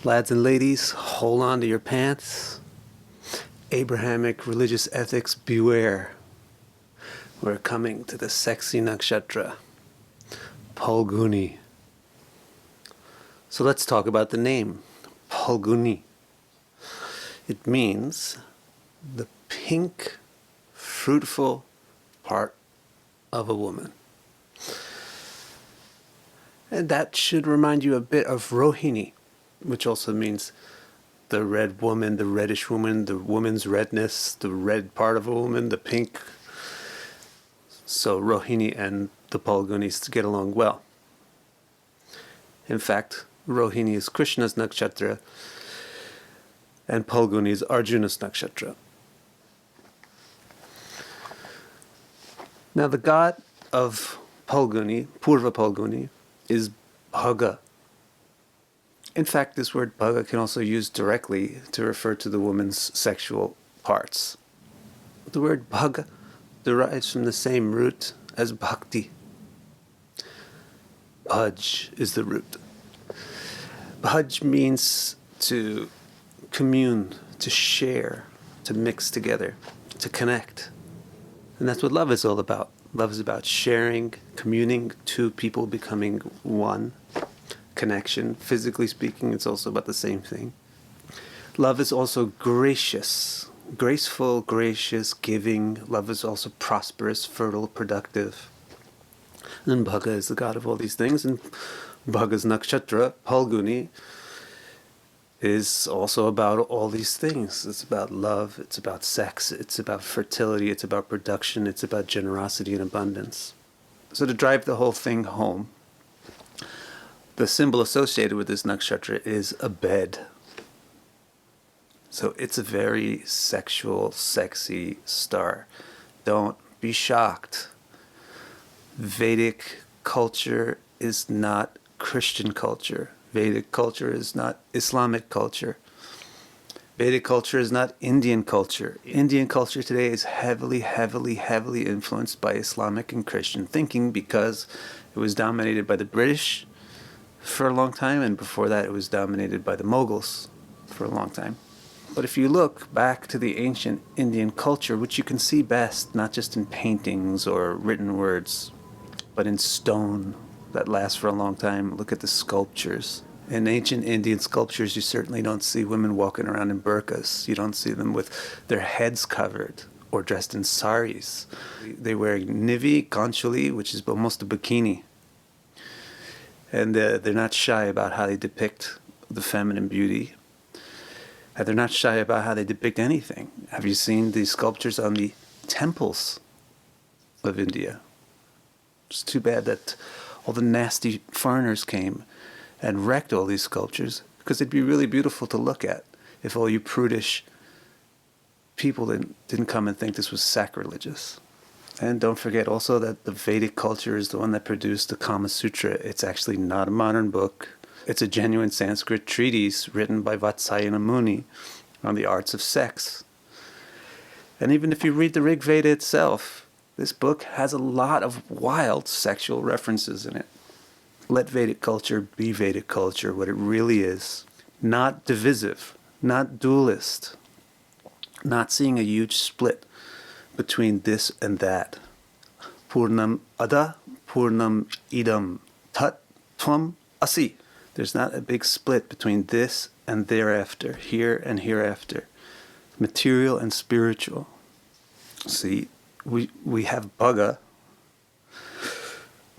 Lads and ladies, hold on to your pants. Abrahamic religious ethics, beware. We're coming to the sexy nakshatra, Phalguni. So let's talk about the name, Phalguni. It means the pink, fruitful part of a woman. And that should remind you a bit of Rohini, which also means the red woman, the reddish woman, the woman's redness, the red part of a woman, the pink. So Rohini and the Phalgunis get along well. In fact, Rohini is Krishna's nakshatra and Phalguni is Arjuna's nakshatra. Now the god of Phalguni, Purva Phalguni, is Bhaga. In fact, this word Bhaga can also be used directly to refer to the woman's sexual parts. The word Bhaga derives from the same root as bhakti. Bhaj is the root. Bhaj means to commune, to share, to mix together, to connect. And that's what love is all about. Love is about sharing, communing, two people becoming one. Connection. Physically speaking, it's also about the same thing. Love is also gracious, graceful, gracious, giving. Love is also prosperous, fertile, productive. And Bhaga is the god of all these things. And Bhaga's nakshatra, Phalguni, is also about all these things. It's about love, it's about sex, it's about fertility, it's about production, it's about generosity and abundance. So to drive the whole thing home, the symbol associated with this nakshatra is a bed. So it's a very sexual, sexy star. Don't be shocked. Vedic culture is not Christian culture. Vedic culture is not Islamic culture. Vedic culture is not Indian culture. Indian culture today is heavily, heavily, heavily influenced by Islamic and Christian thinking because it was dominated by the British for a long time, and before that it was dominated by the Mughals for a long time. But if you look back to the ancient Indian culture, which you can see best not just in paintings or written words, but in stone that lasts for a long time, look at the sculptures. In ancient Indian sculptures, you certainly don't see women walking around in burqas. You don't see them with their heads covered or dressed in saris. They wear nivi, kanchuli, which is almost a bikini. And they're not shy about how they depict the feminine beauty. And they're not shy about how they depict anything. Have you seen these sculptures on the temples of India? It's too bad that all the nasty foreigners came and wrecked all these sculptures, because it'd be really beautiful to look at if all you prudish people didn't come and think this was sacrilegious. And don't forget also that the Vedic culture is the one that produced the Kama Sutra. It's actually not a modern book. It's a genuine Sanskrit treatise written by Vatsayana Muni on the arts of sex. And even if you read the Rig Veda itself, this book has a lot of wild sexual references in it. Let Vedic culture be Vedic culture, what it really is. Not divisive, not dualist, not seeing a huge split between this and that. Purnam ada, purnam idam, tat tvam asi. There's not a big split between this and thereafter, here and hereafter. Material and spiritual. See, we have Bhaga,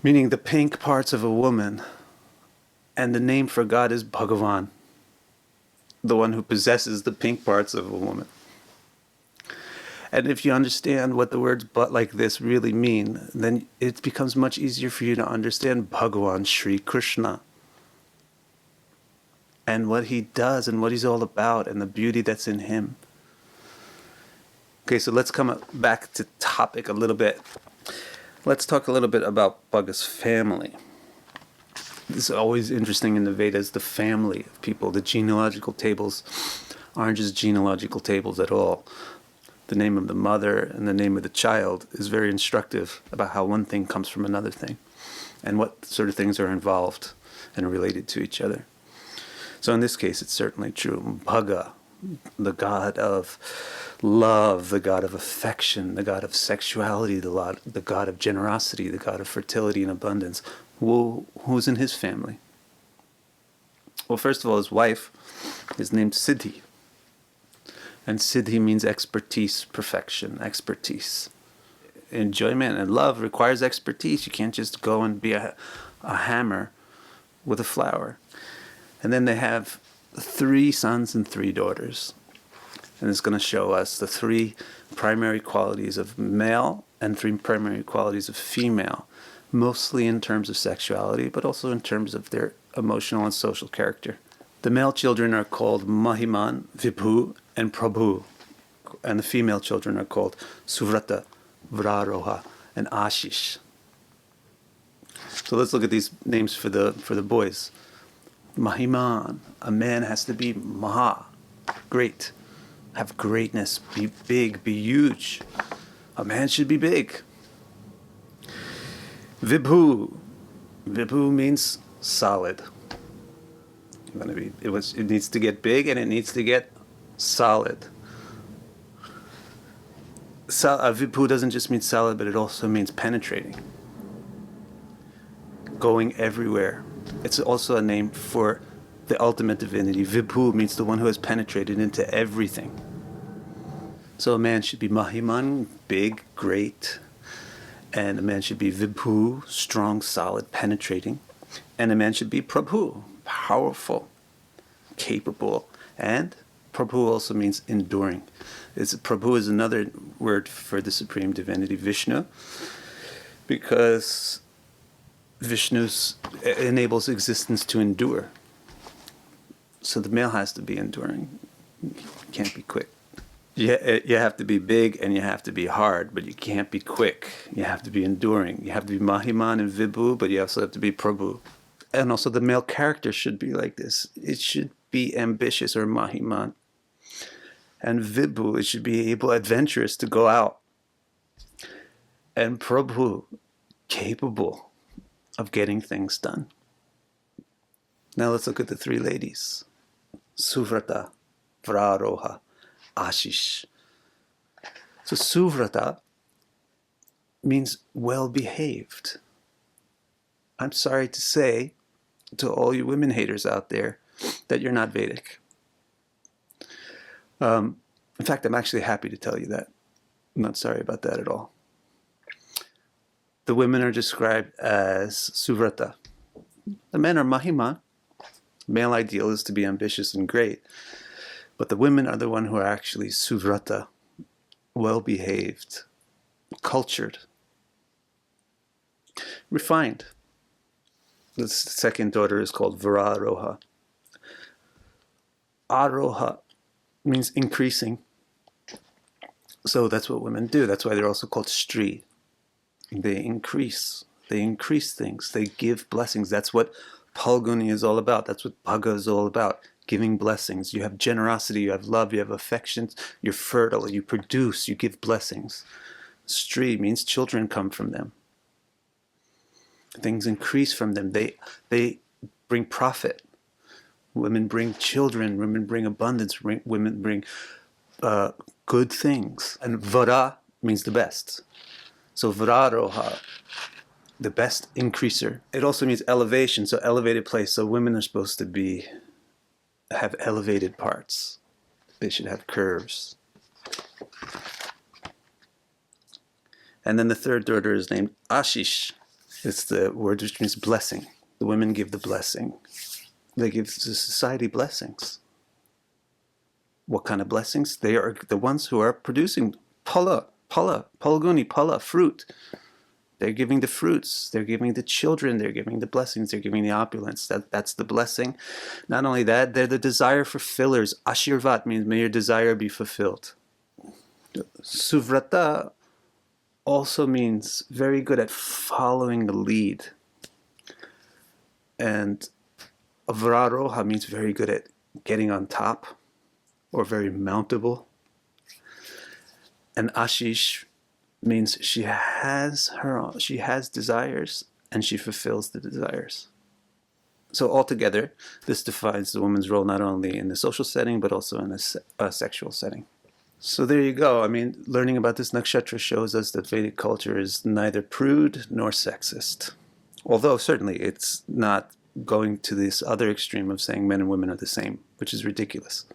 meaning the pink parts of a woman, and the name for God is Bhagavan, the one who possesses the pink parts of a woman. And if you understand what the words "but" like this really mean, then it becomes much easier for you to understand Bhagavan Sri Krishna and what he does and what he's all about and the beauty that's in him. Okay, so let's come back to topic a little bit. Let's talk a little bit about Bhaga's family. This is always interesting in the Vedas, the family of people. The genealogical tables aren't just genealogical tables at all. The name of the mother and the name of the child is very instructive about how one thing comes from another thing and what sort of things are involved and related to each other. So in this case, it's certainly true. Bhaga, the god of love, the god of affection, the god of sexuality, the god of generosity, the god of fertility and abundance. Who's in his family? Well, first of all, his wife is named Siddhi. And Siddhi means expertise, perfection, expertise. Enjoyment and love requires expertise. You can't just go and be a hammer with a flower. And then they have 3 sons and 3 daughters. And it's going to show us the 3 primary qualities of male and 3 primary qualities of female, mostly in terms of sexuality, but also in terms of their emotional and social character. The male children are called Mahimān, Vibhu, and Prabhu. And the female children are called Suvrata, Vraroha, and Āśīs. So let's look at these names for the boys. Mahimān, a man has to be Maha, great, have greatness, be big, be huge. A man should be big. Vibhu, Vibhu means solid. It needs to get big and it needs to get solid. Vibhu doesn't just mean solid, but it also means penetrating, going everywhere. It's also a name for the ultimate divinity. Vibhu means the one who has penetrated into everything. So a man should be Mahimān, big, great, and a man should be Vibhu, strong, solid, penetrating, and a man should be Prabhu, powerful, capable, and Prabhu also means enduring. Prabhu is another word for the supreme divinity, Vishnu, because Vishnu enables existence to endure. So the male has to be enduring. You can't be quick. You have to be big and you have to be hard, but you can't be quick. You have to be enduring. You have to be Mahimān and Vibhu, but you also have to be Prabhu. And also the male character should be like this. It should be ambitious or Mahimān. And Vibhu, it should be adventurous to go out. And Prabhu, capable of getting things done. Now let's look at the 3 ladies. Suvrata, Vraroha, Āśīs. So Suvrata means well-behaved. I'm sorry to say to all you women haters out there that you're not Vedic. In fact, I'm actually happy to tell you that. I'm not sorry about that at all. The women are described as Suvrata. The men are Mahimān. Male ideal is to be ambitious and great. But the women are the one who are actually Suvrata, well-behaved, cultured, refined. The second daughter is called Vraroha. Aroha means increasing. So that's what women do. That's why they're also called Stri. They increase. They increase things. They give blessings. That's what Phalguni is all about. That's what Bhaga is all about. Giving blessings. You have generosity, you have love, you have affection, you're fertile, you produce, you give blessings. Stri means children come from them. Things increase from them. They bring profit. Women bring children, women bring abundance, women bring good things. And Vara means the best. So Vraroha, the best increaser. It also means elevation, so elevated place. So women are supposed to have elevated parts. They should have curves. And then the third daughter is named Āśīs. It's the word which means blessing. The women give the blessing. They give the society blessings. What kind of blessings? They are the ones who are producing Phalguni, fruit. They're giving the fruits. They're giving the children. They're giving the blessings. They're giving the opulence. That's the blessing. Not only that, they're the desire fulfillers. Ashirvat means may your desire be fulfilled. Suvrata also means very good at following the lead. And Vraroha means very good at getting on top or very mountable. And Āśīs means she has desires and she fulfills the desires. So altogether, this defines the woman's role not only in the social setting, but also in a sexual setting. So there you go. I mean, learning about this nakshatra shows us that Vedic culture is neither prude nor sexist. Although certainly it's not going to this other extreme of saying men and women are the same, which is ridiculous.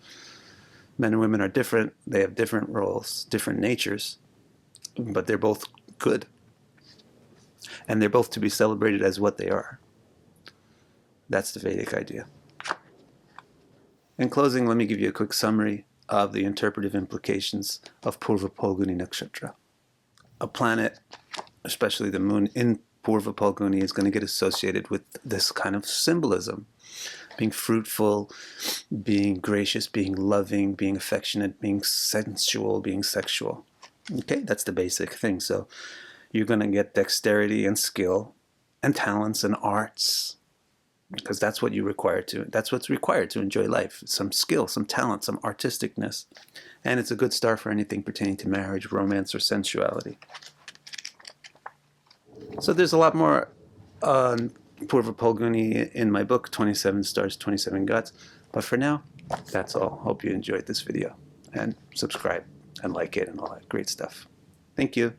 Men and women are different. They have different roles, different natures, but they're both good. And they're both to be celebrated as what they are. That's the Vedic idea. In closing, let me give you a quick summary of the interpretive implications of Purva Phalguni Nakshatra. A planet, especially the moon in Purva Phalguni, is going to get associated with this kind of symbolism. Being fruitful, being gracious, being loving, being affectionate, being sensual, being sexual. Okay, that's the basic thing. So you're going to get dexterity and skill and talents and arts, because that's what that's what's required to enjoy life. Some skill, some talent, some artisticness. And it's a good start for anything pertaining to marriage, romance, or sensuality. So there's a lot more on Purva Phalguni in my book, 27 Stars, 27 Gods. But for now, that's all. Hope you enjoyed this video. And subscribe and like it and all that great stuff. Thank you.